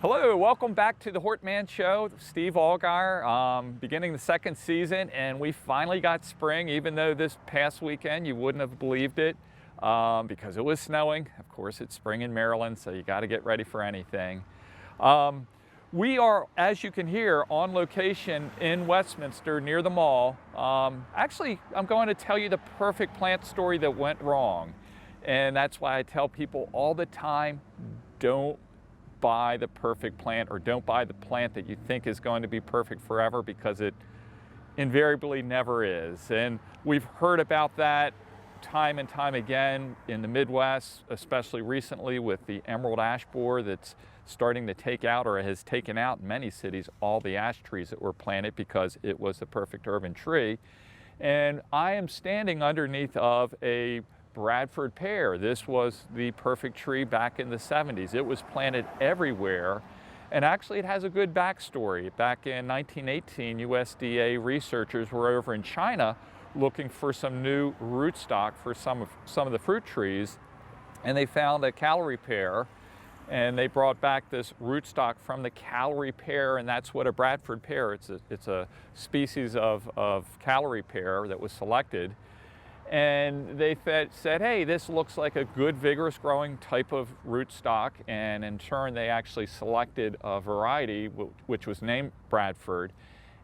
Hello, welcome back to the Hortman Show. Steve Allgaier, beginning the second season, and we finally got spring, even though this past weekend you wouldn't have believed it because it was snowing. Of course, it's spring in Maryland, so you got to get ready for anything. We are, as you can hear, on location in Westminster near the mall. Actually, I'm going to tell you the perfect plant story that went wrong. And that's why I tell people all the time, don't buy the perfect plant, or don't buy the plant that you think is going to be perfect forever, because it invariably never is. And we've heard about that time and time again in the Midwest, especially recently with the emerald ash borer that's starting to take out, or has taken out in many cities, all the ash trees that were planted because it was the perfect urban tree. And I am standing underneath of a Bradford pear. This was the perfect tree back in the 70s. It was planted everywhere, and actually it has a good backstory. Back in 1918, USDA researchers were over in China looking for some new rootstock for some of the fruit trees, and they found a Carroll pear, and they brought back this rootstock from the Carroll pear, and that's what a Bradford pear. It's a species of Carroll pear that was selected. And they said, hey, this looks like a good, vigorous growing type of rootstock. And in turn, they actually selected a variety, which was named Bradford,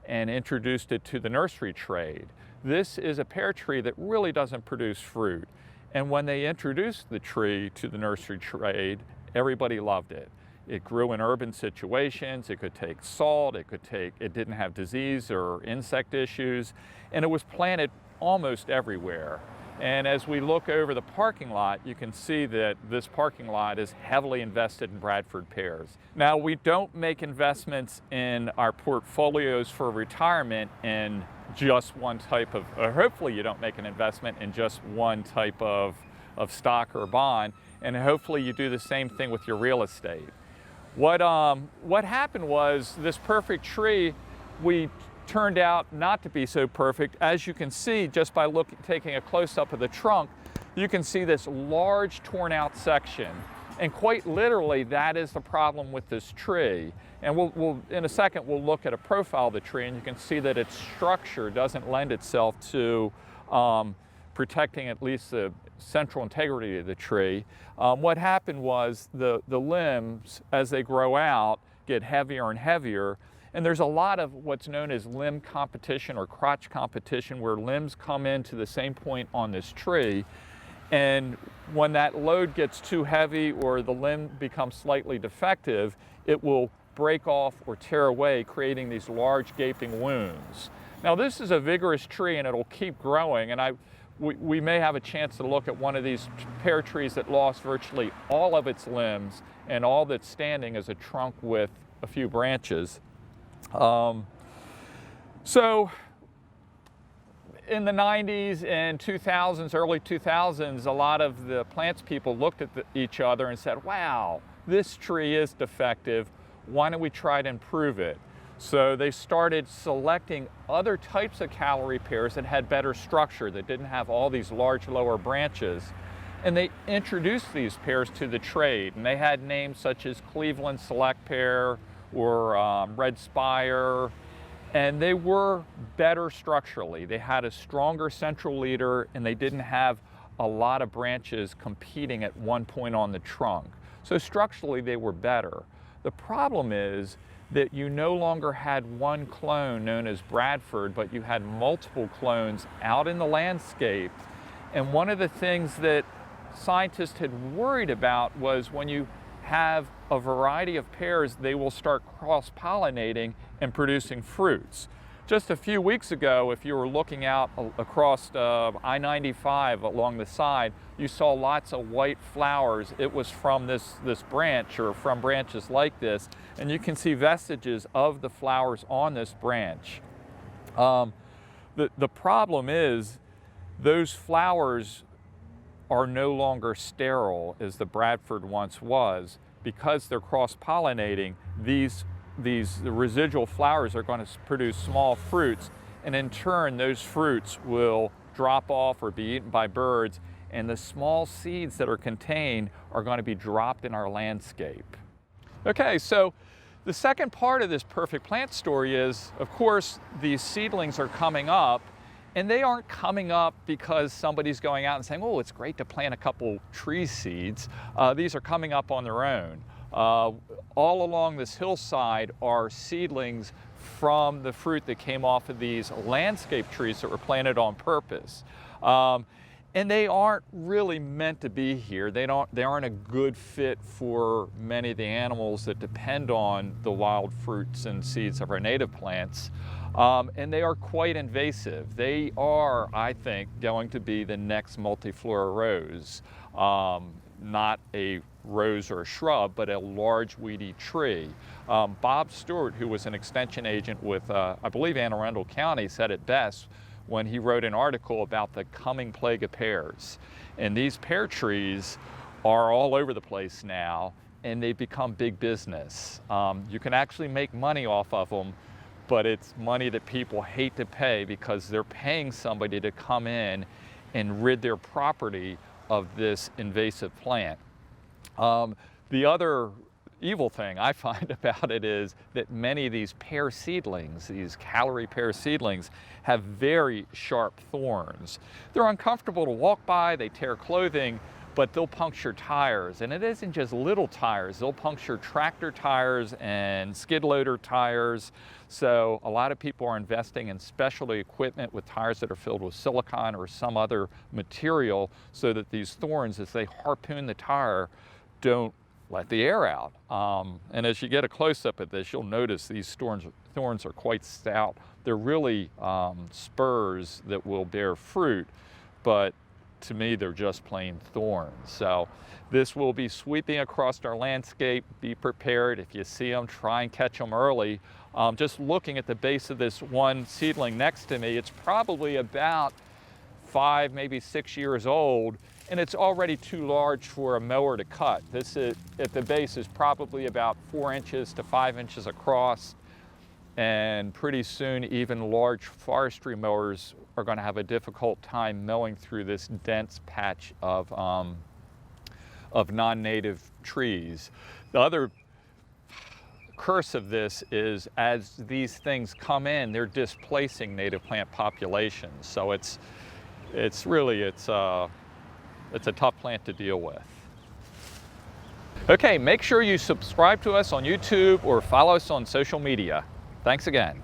and introduced it to the nursery trade. This is a pear tree that really doesn't produce fruit. And when they introduced the tree to the nursery trade, everybody loved it. It grew in urban situations. It could take salt. It didn't have disease or insect issues. And it was planted almost everywhere. And as we look over the parking lot, you can see that this parking lot is heavily invested in Bradford pears. Now, we don't make investments in our portfolios for retirement in just one type of, or hopefully you don't make an investment in just one type of stock or bond, and hopefully you do the same thing with your real estate. What happened was, this perfect tree, we turned out not to be so perfect. As you can see, just by taking a close-up of the trunk, you can see this large torn out section. And quite literally, that is the problem with this tree. And we'll in a second, we'll look at a profile of the tree, and you can see that its structure doesn't lend itself to protecting at least the central integrity of the tree. What happened was the limbs, as they grow out, get heavier and heavier. And there's a lot of what's known as limb competition or crotch competition, where limbs come into the same point on this tree. And when that load gets too heavy, or the limb becomes slightly defective, it will break off or tear away, creating these large gaping wounds. Now, this is a vigorous tree, and it'll keep growing. And we may have a chance to look at one of these pear trees that lost virtually all of its limbs, and all that's standing is a trunk with a few branches. So in the 90s and 2000s, early 2000s, a lot of the plants people looked at each other and said, wow, this tree is defective. Why don't we try to improve it? So they started selecting other types of Carroll pears that had better structure, that didn't have all these large lower branches. And they introduced these pears to the trade. And they had names such as Cleveland Select Pear, or Red Spire, and they were better structurally. They had a stronger central leader, and they didn't have a lot of branches competing at one point on the trunk. So structurally, they were better. The problem is that you no longer had one clone known as Bradford, but you had multiple clones out in the landscape. And one of the things that scientists had worried about was, when you have a variety of pears, they will start cross-pollinating and producing fruits. Just a few weeks ago, if you were looking out across I-95 along the side, you saw lots of white flowers. It was from this branch, or from branches like this, and you can see vestiges of the flowers on this branch. The problem is, those flowers are no longer sterile as the Bradford once was. Because they're cross-pollinating, the residual flowers are going to produce small fruits, and in turn those fruits will drop off or be eaten by birds, and the small seeds that are contained are going to be dropped in our landscape. Okay, so the second part of this perfect plant story is, of course, these seedlings are coming up, and they aren't coming up because somebody's going out and saying, oh, it's great to plant a couple tree seeds. These are coming up on their own. All along this hillside are seedlings from the fruit that came off of these landscape trees that were planted on purpose. And they aren't really meant to be here. They aren't a good fit for many of the animals that depend on the wild fruits and seeds of our native plants. And they are quite invasive. They are, I think, going to be the next multiflora rose. Not a rose or a shrub, but a large weedy tree. Bob Stewart, who was an extension agent with, I believe, Anne Arundel County, said it best when he wrote an article about the coming plague of pears. And these pear trees are all over the place now, and they've become big business. You can actually make money off of them, but it's money that people hate to pay because they're paying somebody to come in and rid their property of this invasive plant. The other evil thing I find about it is that many of these pear seedlings, these calorie pear seedlings, have very sharp thorns. They're uncomfortable to walk by, they tear clothing, but they'll puncture tires. And it isn't just little tires, they'll puncture tractor tires and skid loader tires. So a lot of people are investing in specialty equipment with tires that are filled with silicone or some other material so that these thorns, as they harpoon the tire, don't let the air out. And as you get a close-up at this, you'll notice these thorns are quite stout. They're really spurs that will bear fruit, but to me, they're just plain thorns. So this will be sweeping across our landscape. Be prepared. If you see them, try and catch them early. Just looking at the base of this one seedling next to me, it's probably about 5, maybe 6 years old, and it's already too large for a mower to cut. This is, at the base is probably about 4 inches to 5 inches across, and pretty soon even large forestry mowers are going to have a difficult time mowing through this dense patch of non-native trees. The other curse of this is as these things come in, they're displacing native plant populations. So it's a tough plant to deal with. Okay, make sure you subscribe to us on YouTube or follow us on social media. Thanks again.